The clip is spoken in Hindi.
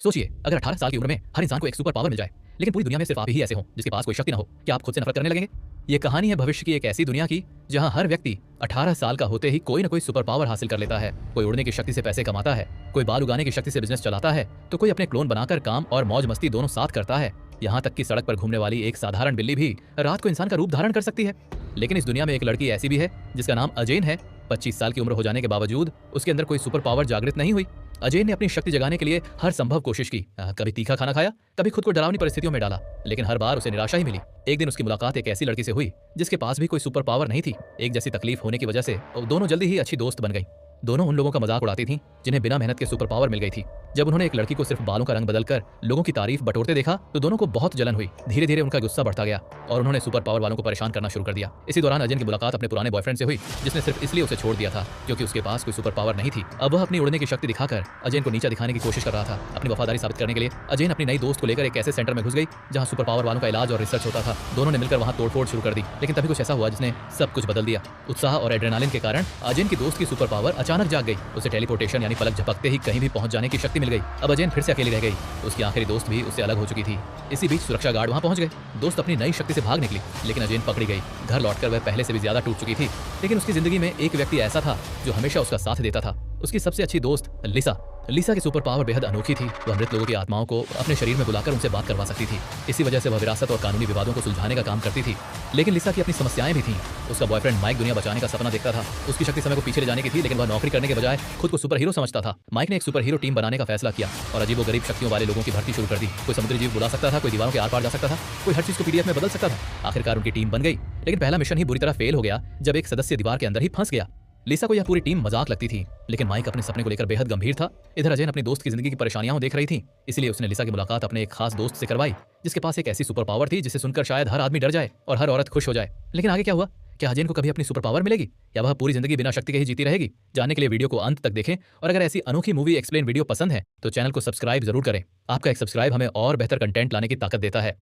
सोचिए, अगर 18 साल की उम्र में हर इंसान को एक सुपर पावर मिल जाए, लेकिन पूरी दुनिया में सिर्फ आप ही ऐसे हों जिसके पास कोई शक्ति ना हो, क्या आप खुद से नफरत करने लगेंगे? ये कहानी है भविष्य की एक ऐसी दुनिया की जहां हर व्यक्ति 18 साल का होते ही कोई ना कोई सुपर पावर हासिल कर लेता है। कोई उड़ने की शक्ति से पैसे कमाता है, कोई बाल उगाने की शक्ति से बिजनेस चलाता है, तो कोई अपने क्लोन बनाकर काम और मौज मस्ती दोनों साथ करता है। यहाँ तक कि सड़क पर घूमने वाली एक साधारण बिल्ली भी रात को इंसान का रूप धारण कर सकती है। लेकिन इस दुनिया में एक लड़की ऐसी भी है जिसका नाम अजेन है। 25 साल की उम्र हो जाने के बावजूद उसके अंदर कोई सुपर पावर जागृत नहीं हुई। अजय ने अपनी शक्ति जगाने के लिए हर संभव कोशिश की। कभी तीखा खाना खाया, कभी खुद को डरावनी परिस्थितियों में डाला, लेकिन हर बार उसे निराशा ही मिली। एक दिन उसकी मुलाकात एक ऐसी लड़की से हुई जिसके पास भी कोई सुपर पावर नहीं थी। एक जैसी तकलीफ होने की वजह से दोनों जल्दी ही अच्छी दोस्त बन गई। दोनों उन लोगों का मजाक उड़ाती थीं जिन्हें बिना मेहनत के सुपर पावर मिल गई थी। जब उन्होंने एक लड़की को सिर्फ बालों का रंग बदलकर लोगों की तारीफ बटोरते देखा तो दोनों को बहुत जलन हुई। धीरे धीरे उनका गुस्सा बढ़ता गया और उन्होंने सुपर पावर वालों को परेशान करना शुरू कर दिया। इसी दौरान अजय की मुलाकात अपने पुराने बॉयफ्रेंड से हुई जिसने सिर्फ इसलिए उसे छोड़ दिया था क्योंकि उसके पास कोई सुपर पावर नहीं थी। अब वह अपनी उड़ने की शक्ति दिखाकर अजय को नीचा दिखाने की कोशिश कर रहा था। अपनी वफादारी साबित करने के लिए अजय अपनी नई दोस्त को लेकर एक ऐसे सेंटर में घुस गई जहां सुपर पावर वालों का इलाज और रिसर्च होता था। दोनों ने मिलकर वहां तोड़फोड़ शुरू कर दी, लेकिन तभी कुछ ऐसा हुआ जिसने सब कुछ बदल दिया। उत्साह और एड्रेनालिन के कारण अजय की दोस्त की सुपर पावर अचानक जाग गई। उसे टेलीपोर्टेशन यानी पलक झपकते ही कहीं भी पहुंच जाने की शक्ति मिल गई। अब अजय फिर से अकेली रह गई। उसकी आखिरी दोस्त भी उससे अलग हो चुकी थी। इसी बीच सुरक्षा गार्ड वहां पहुंच गए। दोस्त अपनी नई शक्ति से भाग निकली, लेकिन अजय पकड़ी गई। घर लौटकर वह पहले से भी ज्यादा टूट चुकी थी। लेकिन उसकी जिंदगी में एक व्यक्ति ऐसा था जो हमेशा उसका साथ देता था, उसकी सबसे अच्छी दोस्त लिसा। लिसा की सुपर पावर बेहद अनोखी थी। वह मृत लोगों की आत्माओं को अपने शरीर में बुलाकर उनसे बात करवा सकती थी। इसी वजह से वह विरासत और कानूनी विवादों को सुलझाने का काम करती थी। लेकिन लिसा की अपनी समस्याएं भी थीं। उसका बॉयफ्रेंड माइक दुनिया बचाने का सपना देखता था। उसकी शक्ति समय को पीछे ले जाने की थी, लेकिन वह नौकरी करने के बजाय खुद को सुपर हीरो समझता था। माइक ने एक सुपर हीरो टीम बनाने का फैसला किया और अजीबोगरीब शक्तियों वाले लोगों की भर्ती शुरू कर दी। कोई समुद्री जीव बुला सकता था, कोई दीवारों के आर पार जा सकता था, कोई हर चीज को पीडीएफ में बदल सकता था। आखिरकार उनकी टीम बन गई, लेकिन पहला मिशन ही बुरी तरह फेल हो गया जब एक सदस्य दीवार के अंदर ही फंस गया। लिसा को यह पूरी टीम मजाक लगती थी, लेकिन माइक अपने सपने को लेकर बेहद गंभीर था। इधर अजय अपनी दोस्त की जिंदगी की परेशानियां देख रही थी, इसलिए उसने लिसा की मुलाकात अपने एक खास दोस्त से करवाई जिसके पास एक ऐसी सुपर पावर थी जिसे सुनकर शायद हर आदमी डर जाए और हर औरत खुश हो जाए। लेकिन आगे क्या हुआ? क्या अजय को कभी अपनी सुपर पावर मिलेगी या वह पूरी जिंदगी बिना शक्ति के ही जीती रहेगी? जानने के लिए वीडियो को अंत तक देखें, और अगर ऐसी अनोखी मूवी एक्सप्लेन वीडियो पसंद है तो चैनल को सब्सक्राइब जरूर करें। आपका एक सब्सक्राइब हमें और बेहतर कंटेंट लाने की ताकत देता है।